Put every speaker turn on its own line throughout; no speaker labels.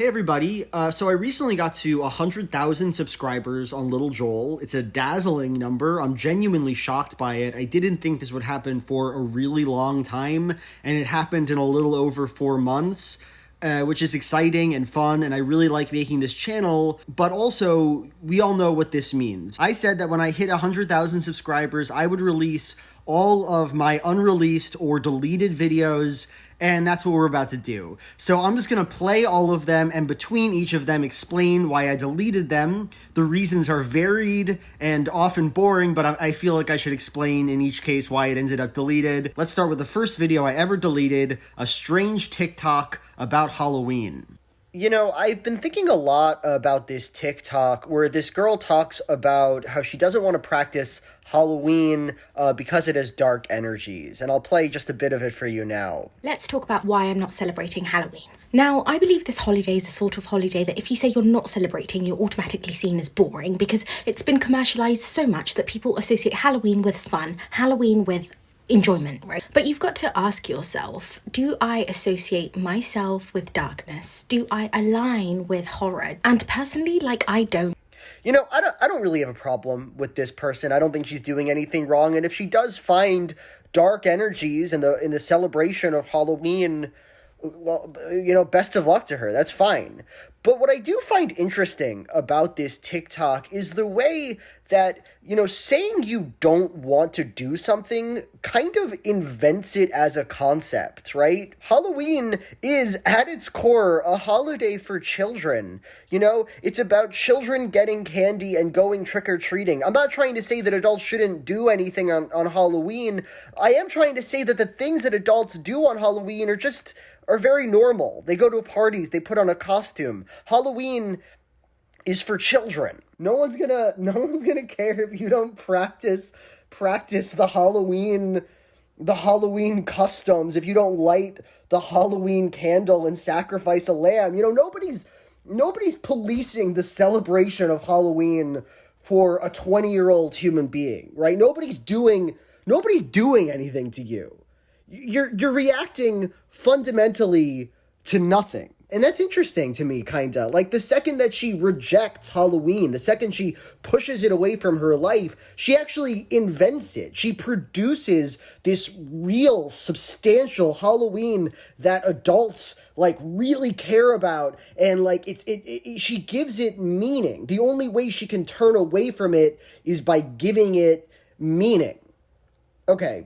Hey everybody, so I recently got to 100,000 subscribers on Little Joel. It's a dazzling number. I'm genuinely shocked by it. I didn't think this would happen for a really long time, and it happened in a little over 4 months, which is exciting and fun, and I really like making this channel, but also, we all know what this means. I said that when I hit 100,000 subscribers, I would release all of my unreleased or deleted videos, and that's what we're about to do. So I'm just going to play all of them, and between each of them explain why I deleted them. The reasons are varied and often boring, but I feel like I should explain in each case why it ended up deleted. Let's start with the first video I ever deleted, a strange TikTok about Halloween. You know, I've been thinking a lot about this TikTok where this girl talks about how she doesn't want to practice Halloween because it has dark energies. And I'll play just a bit of it for you now.
Let's talk about why I'm not celebrating Halloween. Now, I believe this holiday is the sort of holiday that if you say you're not celebrating, you're automatically seen as boring because it's been commercialized so much that people associate Halloween with fun, Halloween with enjoyment, right? But you've got to ask yourself, do I associate myself with darkness? Do I align with horror? And personally, I don't.
You know, I don't really have a problem with this person. I don't think she's doing anything wrong. And if she does find dark energies in the celebration of Halloween, well, you know, best of luck to her. That's fine. But what I do find interesting about this TikTok is the way that, you know, saying you don't want to do something kind of invents it as a concept, right? Halloween is, at its core, a holiday for children. You know, it's about children getting candy and going trick-or-treating. I'm not trying to say that adults shouldn't do anything on Halloween. I am trying to say that the things that adults do on Halloween are very normal. They go to parties, they put on a costume. Halloween is for children. No one's gonna care if you don't practice the Halloween customs, if you don't light the Halloween candle and sacrifice a lamb. You know, nobody's policing the celebration of Halloween for a 20-year-old human being, right? Nobody's doing anything to you. You're reacting fundamentally to nothing. And that's interesting to me, kinda. Like, the second that she rejects Halloween, the second she pushes it away from her life, she actually invents it. She produces this real, substantial Halloween that adults, really care about, and, she gives it meaning. The only way she can turn away from it is by giving it meaning. Okay,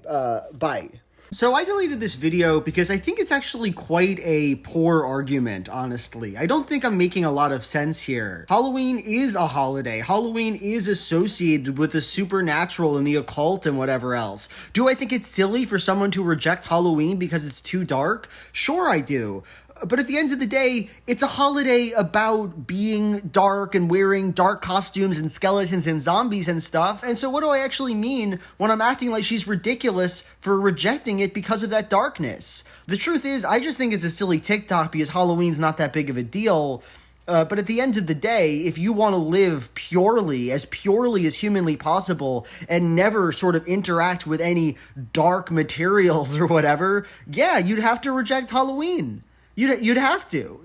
bye. So I deleted this video because I think it's actually quite a poor argument, honestly. I don't think I'm making a lot of sense here. Halloween is a holiday. Halloween is associated with the supernatural and the occult and whatever else. Do I think it's silly for someone to reject Halloween because it's too dark? Sure I do. But at the end of the day, it's a holiday about being dark and wearing dark costumes and skeletons and zombies and stuff. And so what do I actually mean when I'm acting like she's ridiculous for rejecting it because of that darkness? The truth is, I just think it's a silly TikTok because Halloween's not that big of a deal. But at the end of the day, if you want to live purely as humanly possible and never sort of interact with any dark materials or whatever, yeah, you'd have to reject Halloween. You'd have to.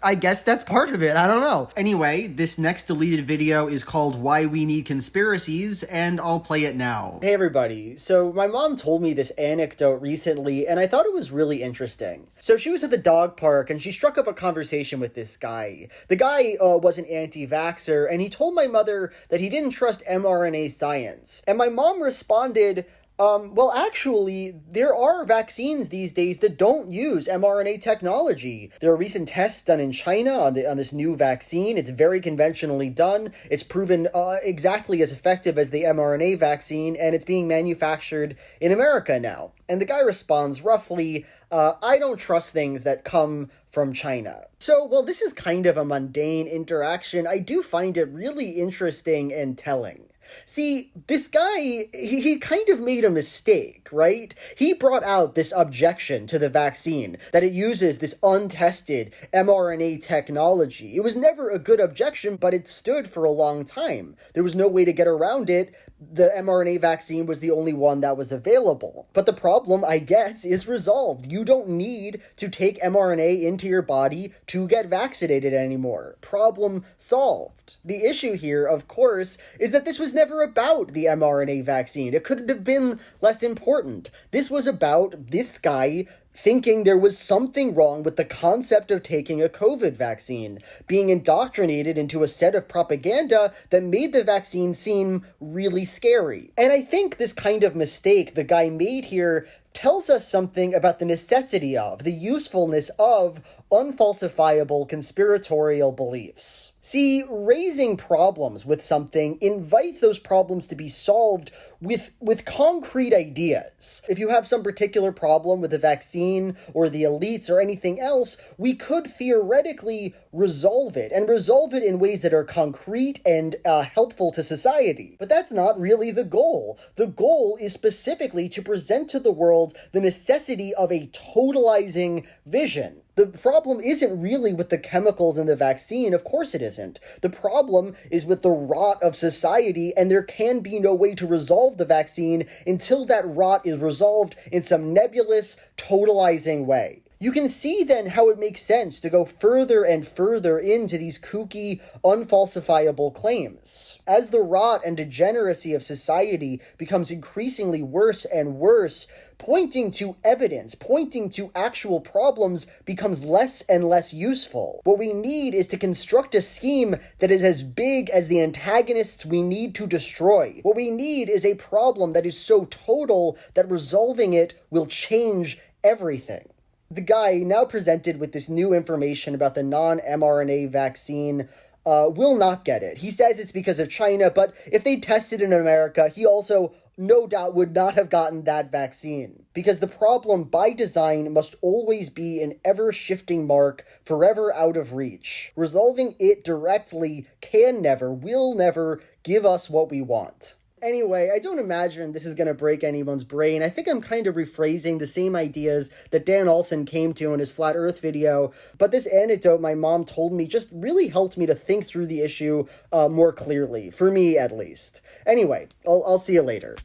I guess that's part of it. I don't know. Anyway, this next deleted video is called Why We Need Conspiracies, and I'll play it now. Hey everybody. So my mom told me this anecdote recently, and I thought it was really interesting. So she was at the dog park, and she struck up a conversation with this guy. The guy was an anti-vaxxer, and he told my mother that he didn't trust mRNA science. And my mom responded, well, actually, there are vaccines these days that don't use mRNA technology. There are recent tests done in China on this new vaccine. It's very conventionally done. It's proven exactly as effective as the mRNA vaccine, and it's being manufactured in America now. And the guy responds roughly, I don't trust things that come from China. So, while this is kind of a mundane interaction, I do find it really interesting and telling. See, this guy, he kind of made a mistake, right? He brought out this objection to the vaccine, that it uses this untested mRNA technology. It was never a good objection, but it stood for a long time. There was no way to get around it. The mRNA vaccine was the only one that was available. But the problem, I guess, is resolved. You don't need to take mRNA into your body to get vaccinated anymore. Problem solved. The issue here, of course, is that this was never about the mRNA vaccine. It couldn't have been less important. This was about this guy thinking there was something wrong with the concept of taking a COVID vaccine, being indoctrinated into a set of propaganda that made the vaccine seem really scary. And I think this kind of mistake the guy made here tells us something about the necessity of, the usefulness of, unfalsifiable conspiratorial beliefs. See, raising problems with something invites those problems to be solved with concrete ideas. If you have some particular problem with the vaccine or the elites or anything else, we could theoretically resolve it, and resolve it in ways that are concrete and helpful to society. But that's not really the goal. The goal is specifically to present to the world the necessity of a totalizing vision. The problem isn't really with the chemicals in the vaccine, of course it isn't. The problem is with the rot of society, and there can be no way to resolve the vaccine until that rot is resolved in some nebulous, totalizing way. You can see then how it makes sense to go further and further into these kooky, unfalsifiable claims. As the rot and degeneracy of society becomes increasingly worse and worse, pointing to evidence, pointing to actual problems becomes less and less useful. What we need is to construct a scheme that is as big as the antagonists we need to destroy. What we need is a problem that is so total that resolving it will change everything. The guy, now presented with this new information about the non-mRNA vaccine, will not get it. He says it's because of China, but if they tested in America, he also no doubt would not have gotten that vaccine. Because the problem by design must always be an ever-shifting mark, forever out of reach. Resolving it directly can never, will never give us what we want. Anyway, I don't imagine this is going to break anyone's brain. I think I'm kind of rephrasing the same ideas that Dan Olson came to in his Flat Earth video, but this anecdote my mom told me just really helped me to think through the issue more clearly, for me at least. Anyway, I'll see you later.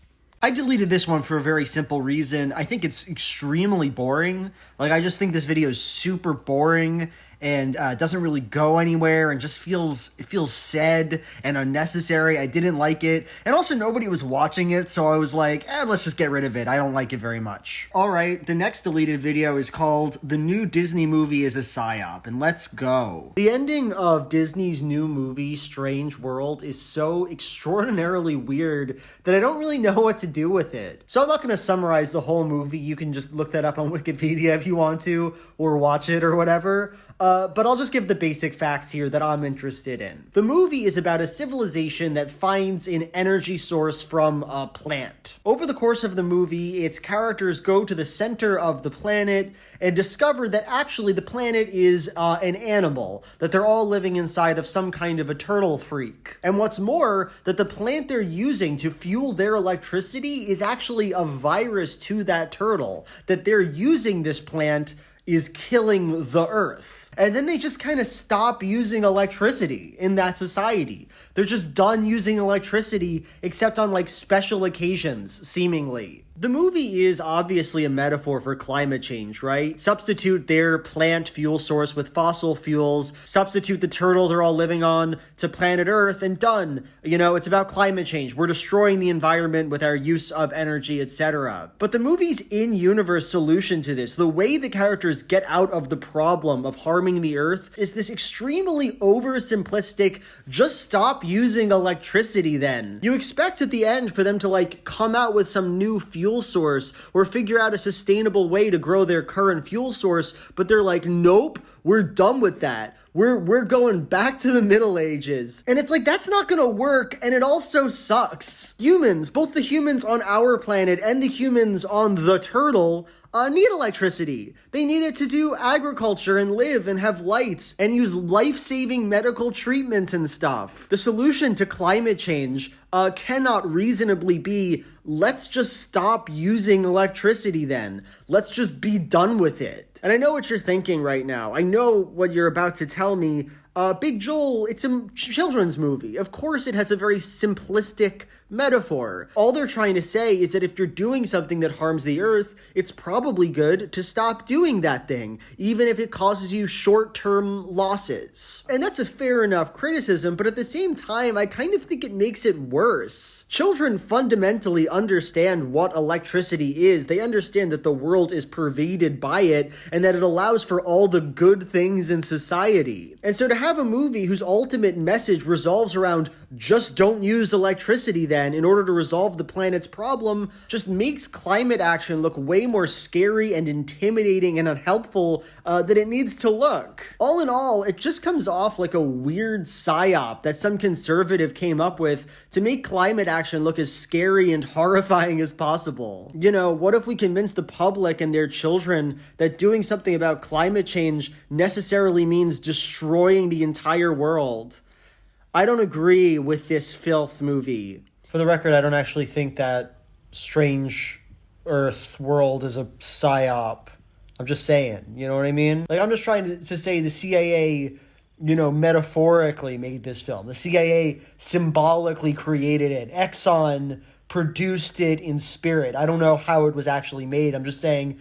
I deleted this one for a very simple reason. I think it's extremely boring. I just think this video is super boring and doesn't really go anywhere and just feels said and unnecessary. I didn't like it. And also nobody was watching it, so I was like, let's just get rid of it. I don't like it very much. All right, the next deleted video is called The New Disney Movie is a PSYOP, and let's go. The ending of Disney's new movie, Strange World, is so extraordinarily weird that I don't really know what to do with it. So I'm not going to summarize the whole movie. You can just look that up on Wikipedia if you want to, or watch it or whatever. But I'll just give the basic facts here that I'm interested in. The movie is about a civilization that finds an energy source from a plant. Over the course of the movie, its characters go to the center of the planet and discover that actually the planet is an animal, that they're all living inside of some kind of a turtle freak. And what's more, that the plant they're using to fuel their electricity is actually a virus to that turtle, that they're using this plant is killing the Earth. And then they just kind of stop using electricity in that society. They're just done using electricity, except on special occasions, seemingly. The movie is obviously a metaphor for climate change, right? Substitute their plant fuel source with fossil fuels, substitute the turtle they're all living on to planet Earth, and done. It's about climate change. We're destroying the environment with our use of energy, etc. But the movie's in-universe solution to this, the way the characters get out of the problem of harming the Earth, is this extremely oversimplistic, just stop using electricity then. You expect at the end for them to come out with some new fuel source or figure out a sustainable way to grow their current fuel source, but they're like, nope, we're done with that. We're going back to the Middle Ages. And it's that's not gonna work, and it also sucks. Humans, both the humans on our planet and the humans on the turtle, need electricity. They need it to do agriculture and live and have lights and use life-saving medical treatment and stuff. The solution to climate change cannot reasonably be, let's just stop using electricity then. Let's just be done with it. And I know what you're thinking right now. I know what you're about to tell me. Big Joel, it's a children's movie. Of course it has a very simplistic metaphor. All they're trying to say is that if you're doing something that harms the earth, it's probably good to stop doing that thing, even if it causes you short-term losses. And that's a fair enough criticism, but at the same time, I kind of think it makes it worse. Children fundamentally understand what electricity is. They understand that the world is pervaded by it, and that it allows for all the good things in society. And so to have a movie whose ultimate message revolves around just don't use electricity then in order to resolve the planet's problem just makes climate action look way more scary and intimidating and unhelpful than it needs to look. All in all, it just comes off like a weird psyop that some conservative came up with to make climate action look as scary and horrifying as possible. You know, what if we convince the public and their children that doing something about climate change necessarily means destroying the entire world? I don't agree with this filth movie. For the record, I don't actually think that Strange Earth World is a psyop. I'm just saying, you know what I mean? Like, I'm just trying to say the CIA, you know, metaphorically made this film. The CIA symbolically created it. Exxon produced it in spirit. I don't know how it was actually made. I'm just saying,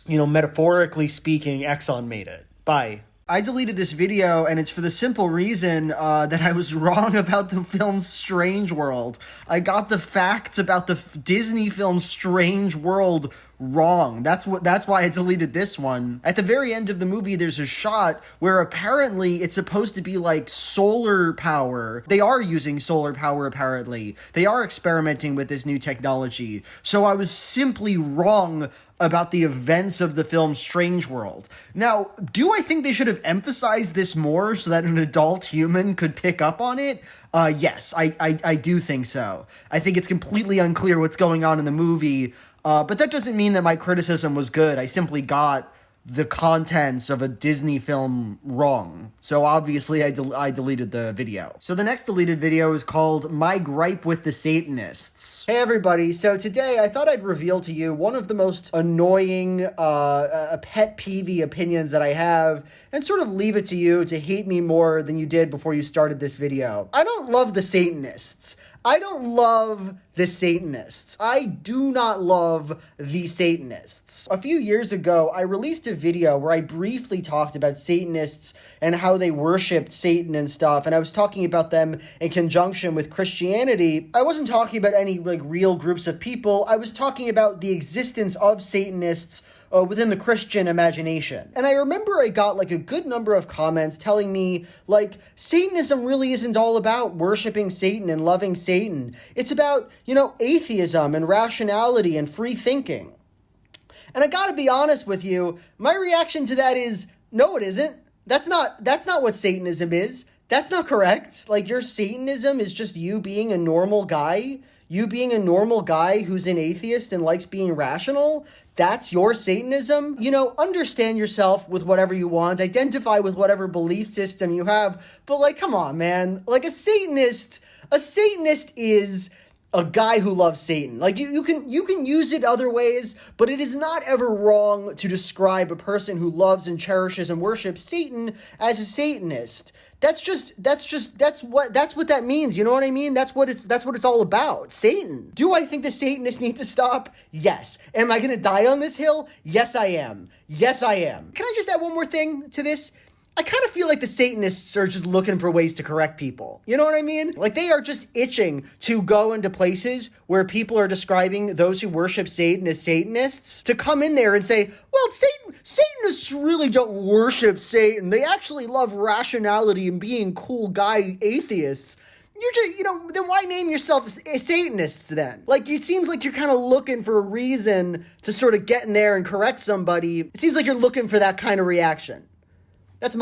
you know, metaphorically speaking, Exxon made it. Bye. I deleted this video, and it's for the simple reason that I was wrong about the film Strange World. I got the facts about the Disney film Strange World wrong. That's why I deleted this one. At the very end of the movie, there's a shot where apparently it's supposed to be like solar power. They are using solar power, apparently. They are experimenting with this new technology. So I was simply wrong about the events of the film Strange World. Now, do I think they should have emphasized this more so that an adult human could pick up on it? Yes, I do think so. I think it's completely unclear what's going on in the movie, but that doesn't mean that my criticism was good. I simply got the contents of a Disney film wrong. So obviously I deleted the video. So the next deleted video is called My Gripe with the Satanists. Hey everybody, so today I thought I'd reveal to you one of the most annoying, pet peeve opinions that I have, and sort of leave it to you to hate me more than you did before you started this video. I don't love the Satanists. I don't love the Satanists. I do not love the Satanists. A few years ago, I released a video where I briefly talked about Satanists and how they worshipped Satan and stuff, and I was talking about them in conjunction with Christianity. I wasn't talking about any real groups of people. I was talking about the existence of Satanists within the Christian imagination. And I remember I got a good number of comments telling me Satanism really isn't all about worshiping Satan and loving Satan. It's about, atheism and rationality and free thinking. And I gotta be honest with you, my reaction to that is, no, it isn't. That's not what Satanism is. That's not correct. Your Satanism is just you being a normal guy. You being a normal guy who's an atheist and likes being rational. That's your Satanism? Understand yourself with whatever you want, identify with whatever belief system you have, but come on, man. A Satanist is a guy who loves Satan. You can use it other ways, but it is not ever wrong to describe a person who loves and cherishes and worships Satan as a Satanist. That's what that means. You know what I mean? That's what it's all about. Satan. Do I think the Satanists need to stop? Yes. Am I going to die on this hill? Yes, I am. Yes, I am. Can I just add one more thing to this? I kind of feel like the Satanists are just looking for ways to correct people. You know what I mean? They are just itching to go into places where people are describing those who worship Satan as Satanists, to come in there and say, well, Satanists really don't worship Satan. They actually love rationality and being cool guy atheists. You're just, then why name yourself a Satanists then? It seems like you're kind of looking for a reason to sort of get in there and correct somebody. It seems like you're looking for that kind of reaction. That's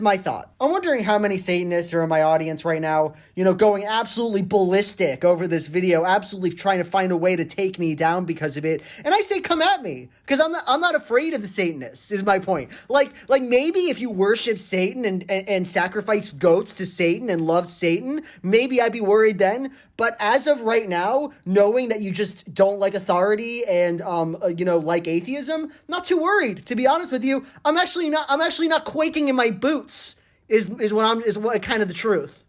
my thought. I'm wondering how many Satanists are in my audience right now, going absolutely ballistic over this video, absolutely trying to find a way to take me down because of it. And I say, come at me, because I'm not afraid of the Satanists, is my point. Like maybe if you worship Satan and sacrifice goats to Satan and love Satan, maybe I'd be worried then. But as of right now, knowing that you just don't like authority and like atheism, not too worried. To be honest with you, I'm actually not quaking in my boots. Is what kind of the truth.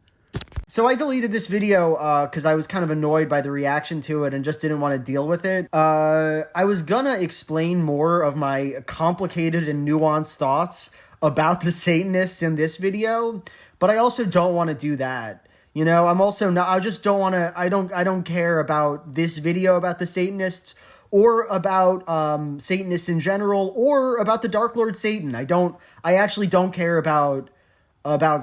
So I deleted this video because I was kind of annoyed by the reaction to it and just didn't want to deal with it. I was gonna explain more of my complicated and nuanced thoughts about the Satanists in this video, but I also don't want to do that. I'm also not, I just don't want to, I don't care about this video about the Satanists or about Satanists in general or about the Dark Lord Satan. I actually don't care about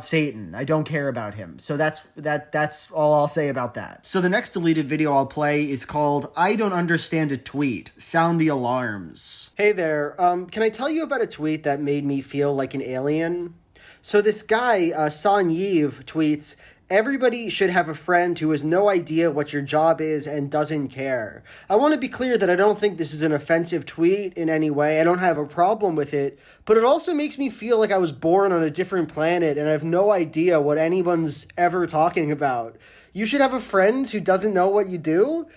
Satan. I don't care about him. So that's all I'll say about that. So the next deleted video I'll play is called I Don't Understand a Tweet. Sound the alarms. Hey there. Can I tell you about a tweet that made me feel like an alien? So this guy, San Yeev, tweets, "Everybody should have a friend who has no idea what your job is and doesn't care." I want to be clear that I don't think this is an offensive tweet in any way. I don't have a problem with it, but it also makes me feel like I was born on a different planet and I have no idea what anyone's ever talking about. You should have a friend who doesn't know what you do?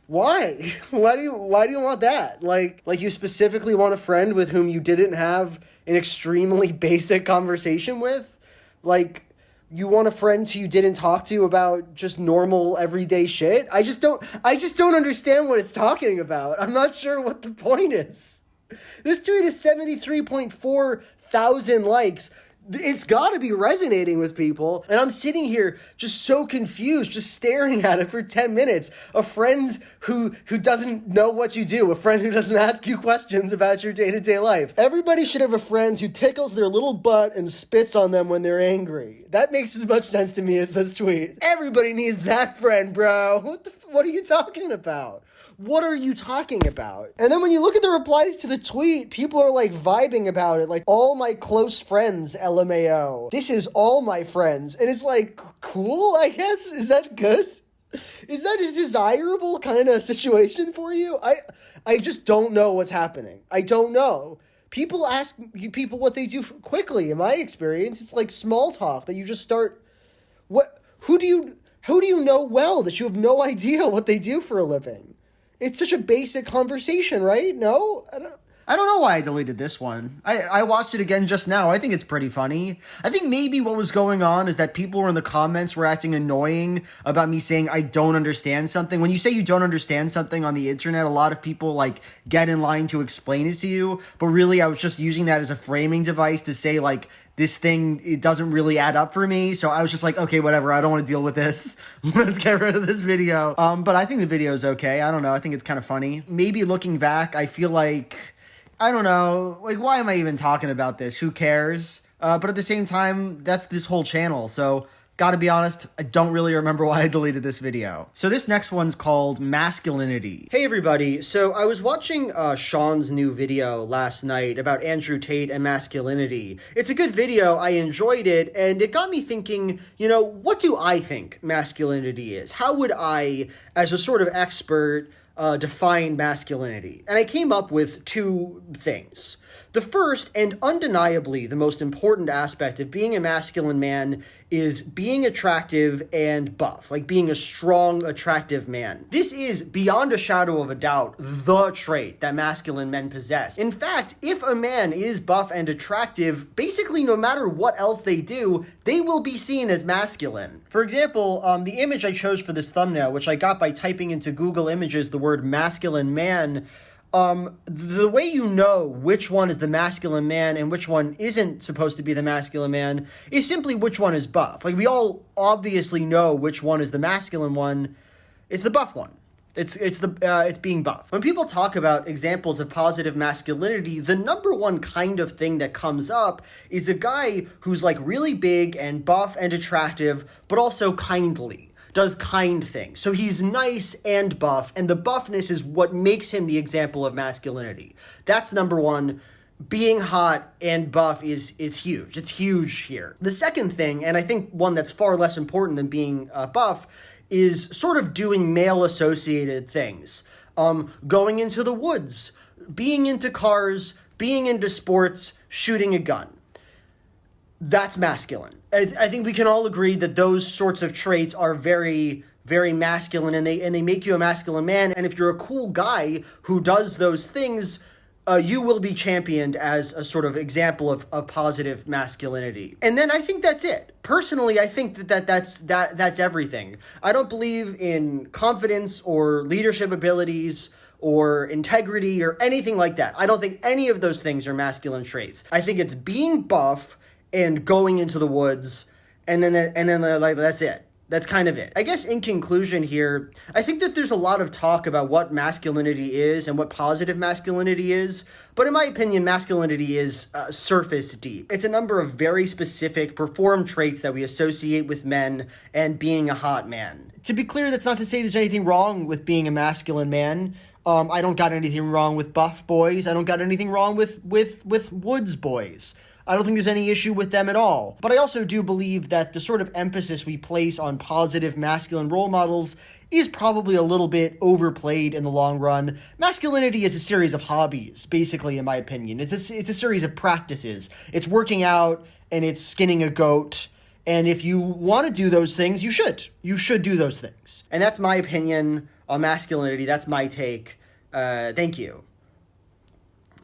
Why? Why do you want that? Like you specifically want a friend with whom you didn't have an extremely basic conversation with? Like, you want a friend who you didn't talk to about just normal everyday shit? I just don't understand what it's talking about. I'm not sure what the point is. This tweet is 73.4 thousand likes. It's got to be resonating with people. And I'm sitting here just so confused, just staring at it for 10 minutes. A friend who doesn't know what you do. A friend who doesn't ask you questions about your day-to-day life. Everybody should have a friend who tickles their little butt and spits on them when they're angry. That makes as much sense to me as this tweet. Everybody needs that friend, bro. What are you talking about? What are you talking about? And then when you look at the replies to the tweet, people are like vibing about it. Like, all my close friends, LMAO. This is all my friends. And it's like, cool, I guess? Is that good? Is that a desirable kind of situation for you? I just don't know what's happening. I don't know. People ask people what they do quickly. In my experience, it's like small talk that you just start. Who do you know well that you have no idea what they do for a living? It's such a basic conversation, right? No? I don't know why I deleted this one. I watched it again just now. I think it's pretty funny. I think maybe what was going on is that people were in the comments were acting annoying about me saying I don't understand something. When you say you don't understand something on the internet, a lot of people like get in line to explain it to you. But really, I was just using that as a framing device to say like, this thing, it doesn't really add up for me. So I was just like, okay, whatever. I don't want to deal with this. Let's get rid of this video. But I think the video is okay. I don't know. I think it's kind of funny. Maybe looking back, I feel like, I don't know, like, why am I even talking about this? Who cares? But at the same time, that's this whole channel. So gotta be honest, I don't really remember why I deleted this video. So this next one's called Masculinity. Hey everybody, so I was watching Sean's new video last night about Andrew Tate and masculinity. It's a good video, I enjoyed it, and it got me thinking, what do I think masculinity is? How would I, as a sort of expert, define masculinity? And I came up with two things. The first, and undeniably the most important aspect of being a masculine man, is being attractive and buff, like being a strong, attractive man. This is, beyond a shadow of a doubt, the trait that masculine men possess. In fact, if a man is buff and attractive, basically no matter what else they do, they will be seen as masculine. For example, the image I chose for this thumbnail, which I got by typing into Google Images the word masculine man, the way you know which one is the masculine man and which one isn't supposed to be the masculine man is simply which one is buff. Like, we all obviously know which one is the masculine one. It's the buff one. It's being buff. When people talk about examples of positive masculinity, the number one kind of thing that comes up is a guy who's like really big and buff and attractive, but also kindly. Does kind things. So he's nice and buff, and the buffness is what makes him the example of masculinity. That's number one. being hot and buff is huge. It's huge here. The second thing, and I think one that's far less important than being buff, is sort of doing male-associated things. Going into the woods, being into cars, being into sports, shooting a gun. That's masculine. I think we can all agree that those sorts of traits are very, very masculine, and they make you a masculine man. And if you're a cool guy who does those things, you will be championed as a sort of example of positive masculinity. And then I think that's it. Personally, I think that's everything. I don't believe in confidence or leadership abilities or integrity or anything like that. I don't think any of those things are masculine traits. I think it's being buff and going into the woods, and then like that's it. That's kind of it. I guess in conclusion here, I think that there's a lot of talk about what masculinity is and what positive masculinity is, but in my opinion, masculinity is surface deep. It's a number of very specific performed traits that we associate with men and being a hot man. To be clear, that's not to say there's anything wrong with being a masculine man. I don't got anything wrong with buff boys. I don't got anything wrong with woods boys. I don't think there's any issue with them at all. But I also do believe that the sort of emphasis we place on positive masculine role models is probably a little bit overplayed in the long run. Masculinity is a series of hobbies, basically, in my opinion. It's a series of practices. It's working out and it's skinning a goat. And if you want to do those things, you should. You should do those things. And that's my opinion on masculinity. That's my take. Thank you.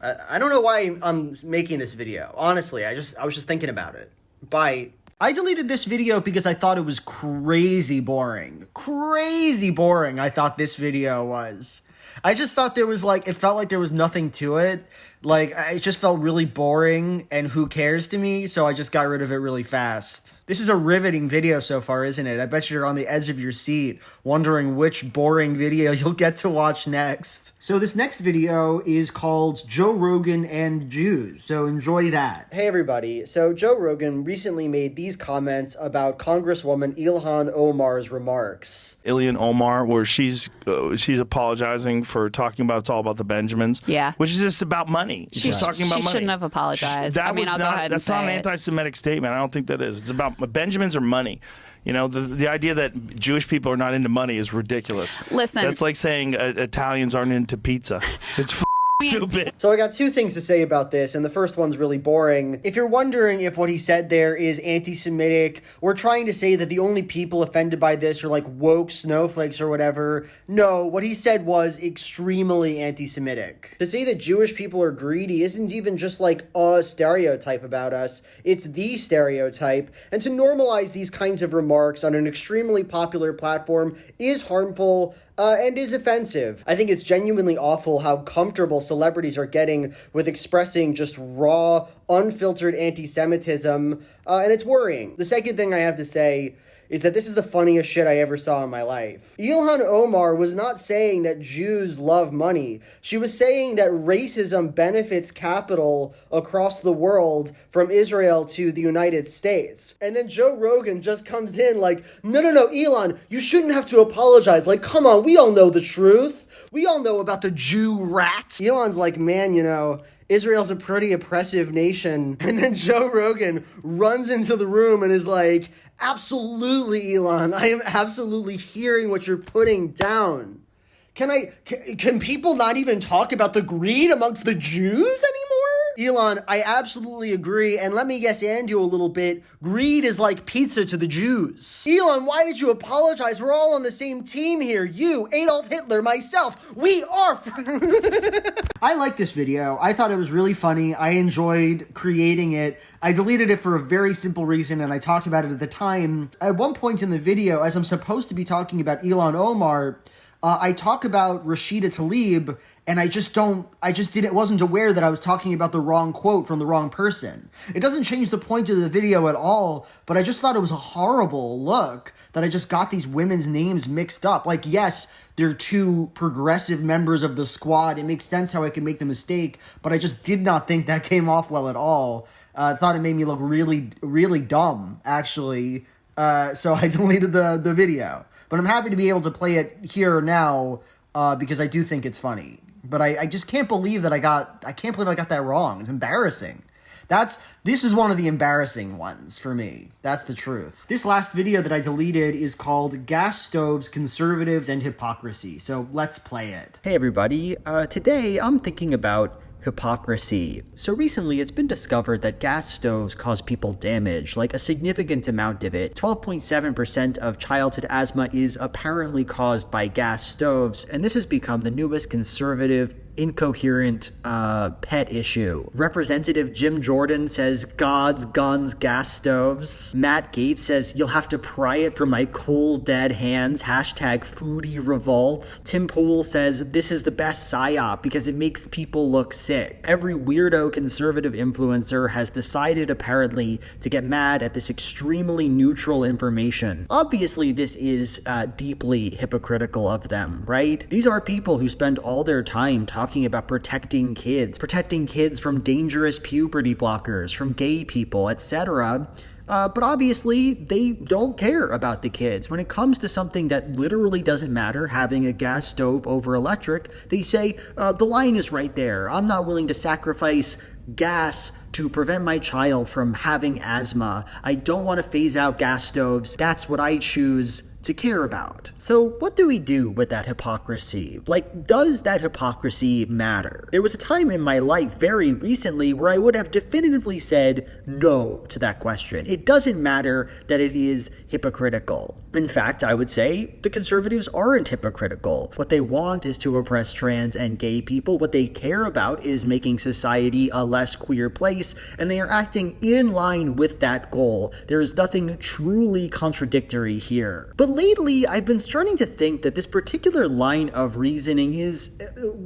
I don't know why I'm making this video. Honestly, I was just thinking about it. Bye. I deleted this video because I thought it was crazy boring. Crazy boring, I thought this video was. I just thought there was it felt like there was nothing to it. It just felt really boring and who cares to me, so I just got rid of it really fast. This is a riveting video so far, isn't it? I bet you're on the edge of your seat, wondering which boring video you'll get to watch next. So this next video is called Joe Rogan and Jews, so enjoy that. Hey everybody, so Joe Rogan recently made these comments about Congresswoman Ilhan Omar's remarks.
Ilhan Omar, where she's apologizing for talking about it's all about the Benjamins.
Yeah.
Which is just about money. She's talking about money.
She shouldn't have apologized.
I'll go ahead and
say
not an anti-Semitic statement. I don't think that is. It's about Benjamins or money. You know, the idea that Jewish people are not into money is ridiculous.
Listen.
That's like saying Italians aren't into pizza. It's stupid.
So I got two things to say about this, and the first one's really boring. If you're wondering if what he said there is anti-Semitic, we're trying to say that the only people offended by this are woke snowflakes or whatever. No, what he said was extremely anti-Semitic. To say that Jewish people are greedy isn't even just a stereotype about us. It's the stereotype. And to normalize these kinds of remarks on an extremely popular platform is harmful, and is offensive. I think it's genuinely awful how comfortable celebrities are getting with expressing just raw, unfiltered anti-Semitism, and it's worrying. The second thing I have to say is that this is the funniest shit I ever saw in my life. Ilhan Omar was not saying that Jews love money. She was saying that racism benefits capital across the world from Israel to the United States. And then Joe Rogan just comes in no, Elon, you shouldn't have to apologize. Come on, we all know the truth. We all know about the Jew rat. Elon's man, Israel's a pretty oppressive nation. And then Joe Rogan runs into the room and is like, absolutely, Elon, I am absolutely hearing what you're putting down. Can people not even talk about the greed amongst the Jews anymore? Elon, I absolutely agree, and let me yes and you a little bit. Greed is like pizza to the Jews. Elon, why did you apologize? We're all on the same team here. You, Adolf Hitler, myself, we are... I like this video. I thought it was really funny. I enjoyed creating it. I deleted it for a very simple reason, and I talked about it at the time. At one point in the video, as I'm supposed to be talking about Ilhan Omar, I talk about Rashida Tlaib, and wasn't aware that I was talking about the wrong quote from the wrong person. It doesn't change the point of the video at all, but I just thought it was a horrible look that I just got these women's names mixed up. Yes, they're two progressive members of the squad. It makes sense how I could make the mistake, but I just did not think that came off well at all. I thought it made me look really, really dumb, actually. So I deleted the video. But I'm happy to be able to play it here now because I do think it's funny. But I just can't believe that I got that wrong. It's embarrassing. This is one of the embarrassing ones for me. That's the truth. This last video that I deleted is called Gas Stoves, Conservatives, and Hypocrisy. So let's play it.
Hey everybody, today I'm thinking about hypocrisy. So recently it's been discovered that gas stoves cause people damage, like a significant amount of it. 12.7% of childhood asthma is apparently caused by gas stoves, and this has become the newest conservative incoherent pet issue. Representative Jim Jordan says gods, guns, gas stoves. Matt Gaetz says you'll have to pry it from my cold dead hands. Hashtag foodie revolt. Tim Pool says this is the best psyop because it makes people look sick. Every weirdo conservative influencer has decided apparently to get mad at this extremely neutral information. Obviously this is deeply hypocritical of them, right? These are people who spend all their time talking about protecting kids from dangerous puberty blockers, from gay people, etc. But obviously, they don't care about the kids. When it comes to something that literally doesn't matter, having a gas stove over electric, they say, the line is right there. I'm not willing to sacrifice gas to prevent my child from having asthma. I don't want to phase out gas stoves. That's what I choose to care about. So what do we do with that hypocrisy? Like, does that hypocrisy matter? There was a time in my life very recently where I would have definitively said no to that question. It doesn't matter that it is hypocritical. In fact, I would say the conservatives aren't hypocritical. What they want is to oppress trans and gay people. What they care about is making society a less queer place, and they are acting in line with that goal. There is nothing truly contradictory here. But lately, I've been starting to think that this particular line of reasoning is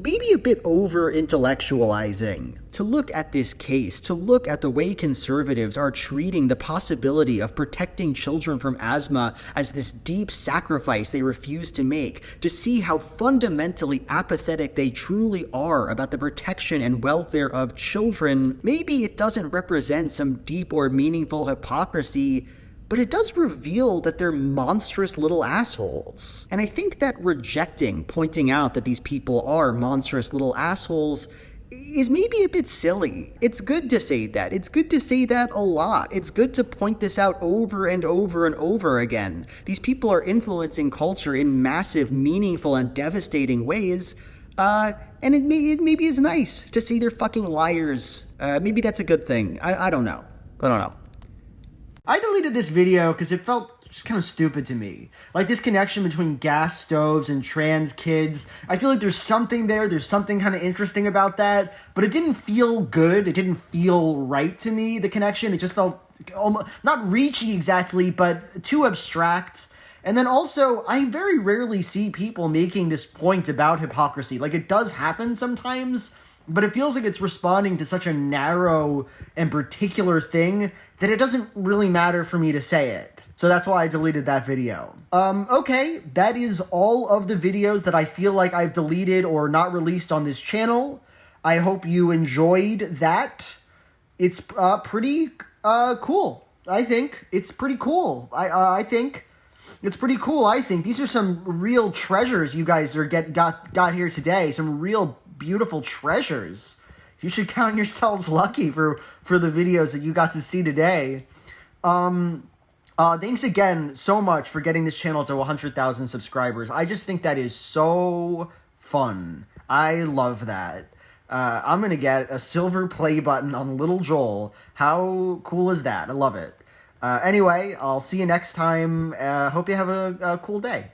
maybe a bit over-intellectualizing. To look at this case, to look at the way conservatives are treating the possibility of protecting children from asthma as this deep sacrifice they refuse to make, to see how fundamentally apathetic they truly are about the protection and welfare of children, maybe it doesn't represent some deep or meaningful hypocrisy, but it does reveal that they're monstrous little assholes. And I think that pointing out that these people are monstrous little assholes is maybe a bit silly. It's good to say that. It's good to say that a lot. It's good to point this out over and over and over again. These people are influencing culture in massive, meaningful, and devastating ways. And it maybe is nice to see they're fucking liars. Maybe that's a good thing. I don't know.
I deleted this video because it felt just kind of stupid to me. Like, this connection between gas stoves and trans kids. I feel like there's something there. There's something kind of interesting about that. But it didn't feel good. It didn't feel right to me, the connection. It just felt almost, not reachy exactly, but too abstract. And then also, I very rarely see people making this point about hypocrisy. Like, it does happen sometimes, but it feels like it's responding to such a narrow and particular thing that it doesn't really matter for me to say it. So that's why I deleted that video. Okay, that is all of the videos that I feel like I've deleted or not released on this channel. I hope you enjoyed that. It's pretty cool, I think. It's pretty cool, I think. It's pretty cool, I think. These are some real treasures you guys got here today. Some real beautiful treasures. You should count yourselves lucky for the videos that you got to see today. Thanks again so much for getting this channel to 100,000 subscribers. I just think that is so fun. I love that. I'm going to get a silver play button on Little Joel. How cool is that? I love it. Anyway, I'll see you next time. Hope you have a cool day.